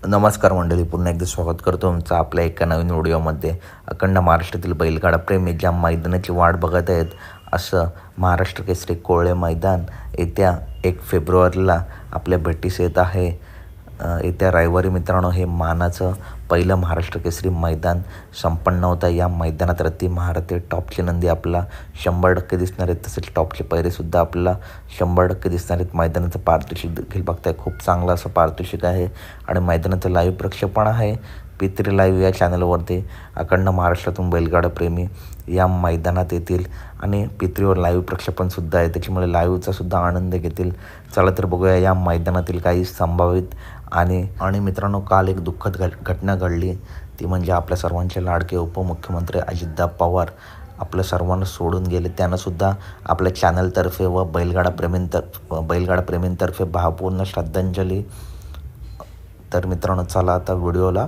नमस्कार मंडळी, पुन्हा एकदा स्वागत करतो तुमचं आपल्या एका नवीन व्हिडिओमध्ये. अखंड महाराष्ट्रातील बैलगाडा प्रेमी ज्या मैदानाची वाट बघत आहेत, असं महाराष्ट्र केसरी कोळे मैदान येत्या 1 फेब्रुवारीला आपल्या भेटीस येत आहे. येत्या रविवारी मित्रांनो हे मानाचं पहिलं महाराष्ट्र केसरी मैदान संपन्न होतं. या मैदानात रती महारथी टॉपचे नंदी आपला 100% दिसणार आहेत, तसेच टॉपचे पैरेसुद्धा आपल्याला 100% दिसणार आहेत. मैदानाचं पारितोषिक देखील बघताय, खूप चांगलं असं पारितोषिक आहे आणि मैदानाचं लाईव्ह प्रक्षेपण आहे P3 लाईव्ह या चॅनलवरती. अखंड महाराष्ट्रातून बैलगाडा प्रेमी या मैदानात येतील आणि P3वर लाईव्ह प्रक्षेपणसुद्धा आहे, त्याच्यामुळे लाईव्हचा सुद्धा आनंद घेतील. चला तर बघूया या मैदानातील काही संभावित आणि मित्रांनो, काल एक दुःखद घटना घडली. ती म्हणजे आपल्या सर्वांचे लाडके उपमुख्यमंत्री अजितदा पवार आपल्या सर्वांना सोडून गेले. त्यानंसुद्धा आपल्या चॅनलतर्फे व बैलगाडा प्रेमींतर्फे भावपूर्ण श्रद्धांजली. तर मित्रांनो, चला आता व्हिडिओला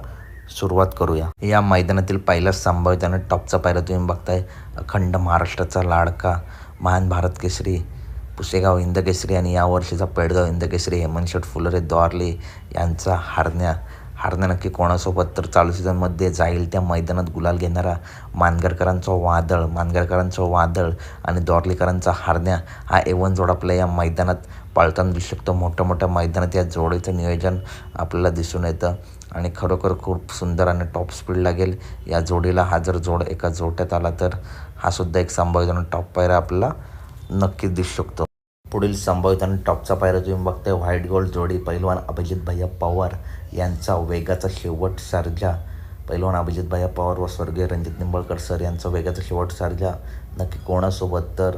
सुरुवात करूया. या मैदानातील पहिलाच संभावित आणि टॉपचा पायरा तुम्ही बघताय. अखंड महाराष्ट्राचा लाडका महान भारत केसरी पुसेगाव हिंदकेसरी आणि यावर्षीचा पेडगाव हिंदकेसरी हेमंत फुलरे द्वारले यांचा हारण्या नक्की कोणासोबत. तर चालू सीझनमध्ये जाईल त्या मैदानात गुलाल घेणारा मानगरकरांचं वादळ आणि द्वारलेकरांचा हारण्या हा एवन जोड आपल्या या मैदानात पाळताना दिसू शकतो. मोठ्या मैदानात या जोडीचं नियोजन आपल्याला दिसून येतं आणि खरोखर खूप सुंदर आणि टॉप स्पीड लागेल या जोडीला. हा जर जोड एका जोट्यात आला तर हा सुद्धा एक संभावित आणि टॉप पायरा आपल्याला नक्कीच दिसू शकतो. पुढील संभावित आणि टॉपचा पायरा तुम्ही बघताय. व्हाईट गोल्ड जोडी पैलवान अभिजित भैया पवार यांचा वेगाचा शेवट सर्जा. पैलवान अभिजित भैया पवार व स्वर्गीय रणजित निंबाळकर सर यांचा वेगाचा शेवट सर्जा नक्की कोणासोबत. तर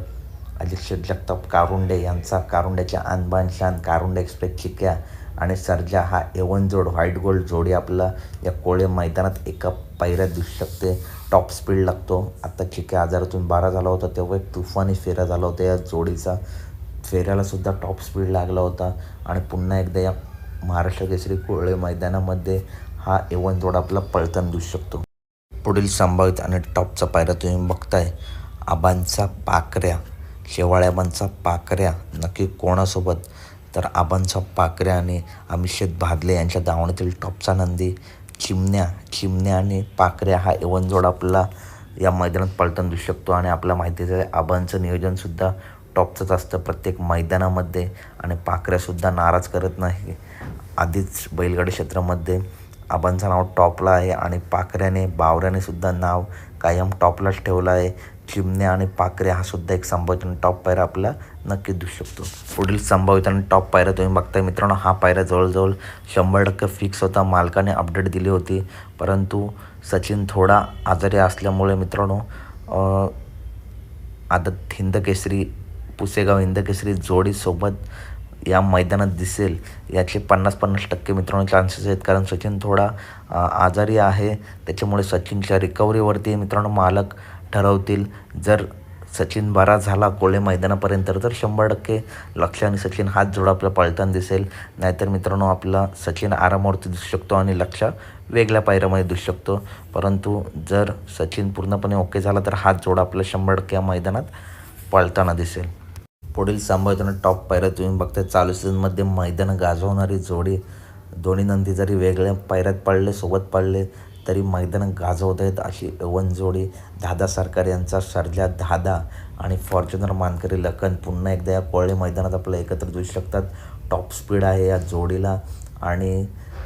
अजित जगताप कारुंडे यांचा कारुंड्याच्या आणबान शान कारुंडे एक्सप्रेस चिक्या आणि सर्जा हा एवन जोड व्हाईट गोल्ड जोडी आपला या कोळे मैदानात एका पायऱ्यात दिसू शकते. टॉप स्पीड लागतो. आता चिक्या आजारातून 12 झाला होता तेव्हा एक तुफानी फेरा झाला होता. या जोडीचा फेऱ्यालासुद्धा टॉप स्पीड लागला होता आणि पुन्हा एकदा या महाराष्ट्र केसरी कोळे मैदानामध्ये हा एवन जोड आपला पळताना दिसू शकतो. पुढील संभावित आणि टॉपचा पायरा तुम्ही बघताय. आबांचा पाकऱ्या शेवाळ्याबांचा पाकऱ्या नक्की कोणासोबत. तर आबांचा पाकऱ्या आणि अमिषेक भादले यांच्या दावणीतील टॉपचा नंदी चिमण्या आणि पाकऱ्या हा एवन जोड आपला या मैदानात पळताना दिसू शकतो. आणि आपल्या माहितीचं आहे आबांचं नियोजनसुद्धा टॉपचंच असतं प्रत्येक मैदानामध्ये आणि पाकऱ्यासुद्धा नाराज करत नाही. आधीच बैलगाडी क्षेत्रामध्ये आबांचं नाव टॉपला आहे आणि पाकऱ्याने बावऱ्याने सुद्धा नाव कायम टॉपलाच ठेवलं आहे. चिमण्या आणि पाकऱ्या हा सुद्धा एक संभावित आणि टॉप पायरा आपला नक्कीच दिसू शकतो. पुढील संभावित आणि टॉप पायरा तुम्ही बघताय मित्रांनो. हा पायरा जवळजवळ 100% फिक्स होता. मालकाने अपडेट दिली होती, परंतु सचिन थोडा आजारी असल्यामुळे मित्रांनो आदत हिंदकेसरी पुसेगाव हिंदकेसरी जोडीसोबत या मैदानात दिसेल याचे 50% मित्रांनो चान्सेस आहेत. कारण सचिन थोडा आजारी आहे, त्याच्यामुळे सचिनच्या रिकव्हरीवरती मित्रांनो मालक ठरवतील. जर सचिन बरा झाला कोळे मैदानापर्यंत तर 100% लक्ष आणि सचिन हाच जोड आपला पळताना दिसेल. नाहीतर मित्रांनो आपला सचिन आरामावरती दिसू शकतो आणि लक्ष वेगळ्या पायऱ्यामध्ये दिसू शकतो. परंतु जर सचिन पूर्णपणे ओके झाला तर हाच जोड आपला 100% या मैदानात पळताना दिसेल. पुढील संभावित आणि टॉप पायऱ्या तुम्ही बघताय. चालू सीझनमध्ये मैदान गाजवणारी जोडी. दोन्ही नंदी जरी वेगळ्या पायऱ्यात सोबत पडले तरी मैदान गाजवत आहेत अशी एवन जोडी. दादा सरकार यांचा सर्जा दादा आणि फॉर्च्युनर मानकरी लखन पुन्हा एकदा या कोळे मैदानात आपल्याला एकत्र दिसू शकतात. टॉप स्पीड आहे या जोडीला आणि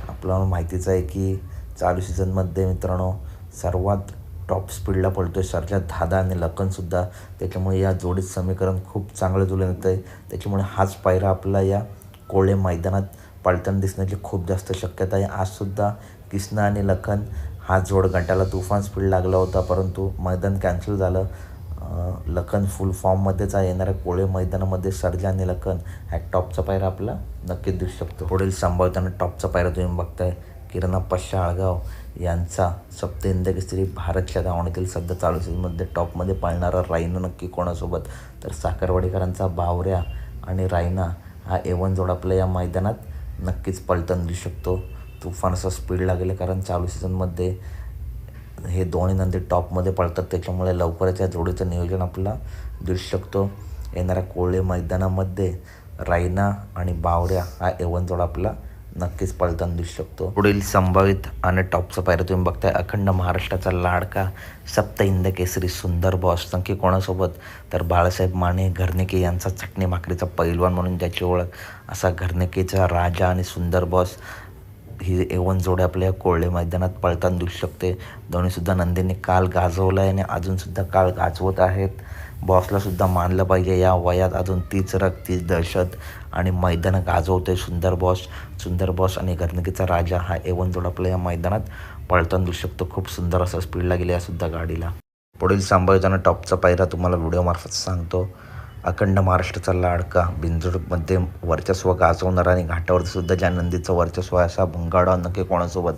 आपल्याला माहितीच आहे की चालू सीझनमध्ये मित्रांनो सर्वात टॉप स्पीडला पळतोय सर्जा दादा आणि लखनसुद्धा. त्याच्यामुळे या जोडीत समीकरण खूप चांगलं जुळून येतं आहे. त्याच्यामुळे हाच पायरा आपला या कोळे मैदानात पळताना दिसण्याची खूप जास्त शक्यता आहे. आजसुद्धा किसना आणि लखन हा जोड गटाला तुफान स्पीड लागला होता, परंतु मैदान कॅन्सल झालं. लखन फुल फॉर्ममध्येच आहे. येणाऱ्या कोळे मैदानामध्ये सर्जा आणि लखन हा टॉपचा पायरा आपला नक्कीच दिसू शकतो. पुढील संभावित आणि टॉपचा पायरा तुम्ही बघताय. किरणप्पा शाळगाव यांचा सप्त हिंदकेसरी भारतच्या दावणीतील सध्या चालू सीझनमध्ये टॉपमध्ये पाळणारा रायना नक्की कोणासोबत. तर साखरवाडीकरांचा बावऱ्या आणि रायना हा एवन जोड आपल्या या मैदानात नक्कीच पळताना दिसू शकतो. तुफान असा स्पीड लागेल कारण चालू सीझनमध्ये हे दोन्ही नंदी टॉपमध्ये पळतात, त्याच्यामुळे लवकरच या जोडीचं नियोजन आपल्याला दिसू शकतो. येणाऱ्या कोळे मैदानामध्ये रायना आणि बावऱ्या हा एवन जोड आपला नक्कीच पळताना दिसू शकतो. पुढील संभावित आणि टॉपचा पायरा तुम्ही बघताय, अखंड महाराष्ट्राचा लाडका सप्त हिंद केसरी सुंदर बॉस नक्की कोणासोबत, तर बाळासाहेब माने घरनिके यांचा चटणी भाकरीचा पैलवान म्हणून ज्याची ओळख, असा घरनिकेचा राजा आणि सुंदर बॉस ही एवन जोडी आपल्या कोळले मैदानात पळताना दिसू शकते. दोन्हीसुद्धा नंदींनी काल गाजवलं आहे आणि अजूनसुद्धा काल गाजवत आहेत. बॉसलासुद्धा मानलं पाहिजे, या वयात अजून तीच रग तीच दहशत आणि मैदानं गाजवते सुंदर बॉस आणि घरनिकेचा राजा हा एवन जोड आपल्या या मैदानात पळताना दिसू शकतो. खूप सुंदर असं स्पीडला गेले यासुद्धा गाडीला. पुढील संभाव्यताना टॉपचा पायरा तुम्हाला व्हिडिओमार्फत सांगतो. अखंड महाराष्ट्राचा लाडका बिंजोडमध्ये वर्चस्व गाजवणारा आणि घाटावरती सुद्धा ज्या नंदीचं वर्चस्व आहे असा भुंगाडा नक्की कोणासोबत,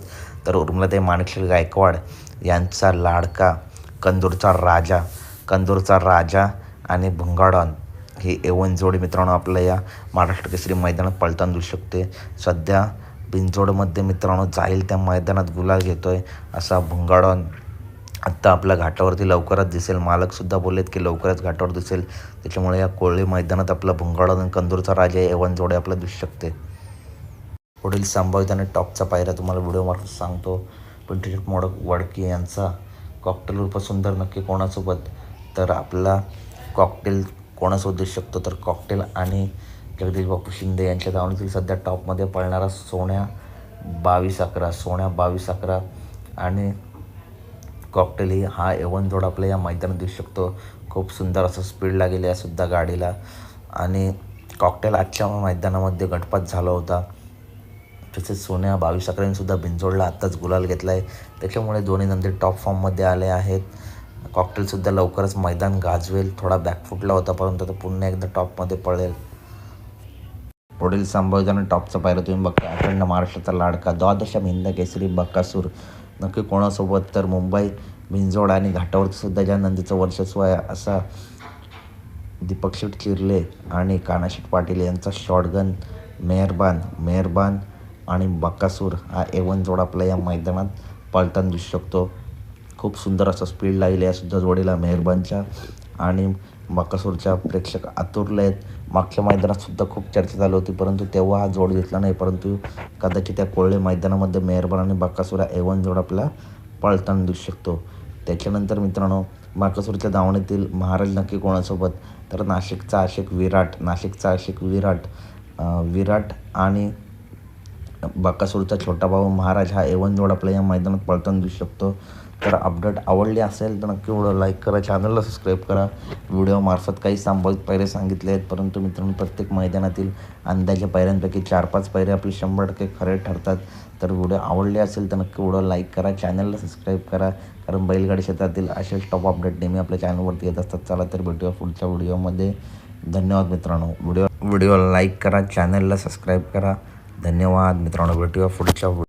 तर उर्मिलाताई माणिकशाल गायकवाड यांचा लाडका कंदूरचा राजा आणि भुंगाडॉन ही एवन जोडी मित्रांनो आपल्या या महाराष्ट्र केसरी मैदानात पळताना दिसू शकते. सध्या बिंजोडमध्ये मित्रांनो जाईल त्या मैदानात गुलाल घेतोय असा भुंगाडॉन आत्ता आपल्या घाटावरती लवकरच दिसेल. मालकसुद्धा बोललेत की लवकरच घाटावर दिसेल. त्याच्यामुळे या कोळी मैदानात आपला भुंगाडॉन आणि कंदूरचा राजा एवन जोडी आपल्याला दिसू शकते. पुढील संभावित आणि टॉपचा पायरा तुम्हाला व्हिडिओमार्फत सांगतो. पिंटू मोडक वडके यांचा कॉकटेल उर्फ सुंदर नक्की कोणासोबत, तर आपला कॉकटेल कोणासोबत दिसू शकतो, तर कॉकटेल आणि जगदीश बापू शिंदे यांच्या धावणीतील सध्या टॉपमध्ये पळणारा सोन्या 22-11 आणि कॉकटेल ही हा एवन जोड आपल्या या मैदानात दिसू शकतो. खूप सुंदर असं स्पीड लागेल यासुद्धा गाडीला. आणि कॉकटेल आजच्या मैदानामध्ये गटपात झाला होता. तसेच सोन्या 22-11 सुद्धा बिंजोडला आत्ताच गुलाल घेतला आहे. त्याच्यामुळे दोन्ही नंदी टॉप फॉर्ममध्ये आले आहेत. कॉकटेलसुद्धा लवकरच मैदान गाजवेल. थोडा बॅकफुटला होता परंतु आता पुन्हा एकदा टॉपमध्ये पळेल. पुढील संभाव्य आणि टॉपचा पायरा तुम्ही बघता, अखंड महाराष्ट्राचा लाडका द्वादश हिंद केसरी बकासूर नक्की कोणासोबत, तर मुंबई बिंजोड आणि घाटावरती सुद्धा ज्या नंदीचं वर्चस्व आहे असा दीपक शेठ चिर्ले आणि कानाशेठ पाटील यांचा शॉटगन मेहरबान आणि बकासूर हा एवन जोड आपल्या या मैदानात पळताना दिसू शकतो. खूप सुंदर असं स्पीड लागेल यासुद्धा जोडीला. मेहरबानच्या आणि बकासूरच्या प्रेक्षक आतुरले आहेत. मागच्या मैदानातसुद्धा खूप चर्चा झाली होती परंतु तेव्हा हा जोड घेतला नाही, परंतु कदाचित त्या कोळले मैदानामध्ये मेहरबान आणि बकासूर हा एवन जोड आपला पळताना दिसू शकतो. त्याच्यानंतर मित्रांनो बकासूरच्या धावणीतील महाराज नक्की कोणासोबत, तर नाशिकचा आशिक विराट आणि बकासूरचा छोटा भाऊ महाराज हा एवन जोड आपल्या या मैदानात पळताना दिसू शकतो. तर अपडेट आवडली असेल तर नक्की व्हिडिओ लाईक करा, चॅनलला सबस्क्राईब करा. व्हिडिओमार्फत काही संभावित पायरे सांगितले आहेत परंतु मित्रांनो प्रत्येक मैदानातील अंदाजे पायऱ्यांपैकी 4-5 पायरे आपले 100% खरे ठरतात. तर व्हिडिओ आवडले असेल तर नक्की व्हिडिओ लाईक करा, चॅनलला सबस्क्राईब करा, कारण बैलगाडी क्षेत्रातील असेच टॉप अपडेट नेहमी आपल्या चॅनलवरती येत असतात. चला तर भेटूया पुढच्या व्हिडिओमध्ये. धन्यवाद मित्रांनो. व्हिडिओ लाईक करा, चॅनलला सबस्क्राईब करा. धन्यवाद मित्रांनो. भेटूया पुढच्या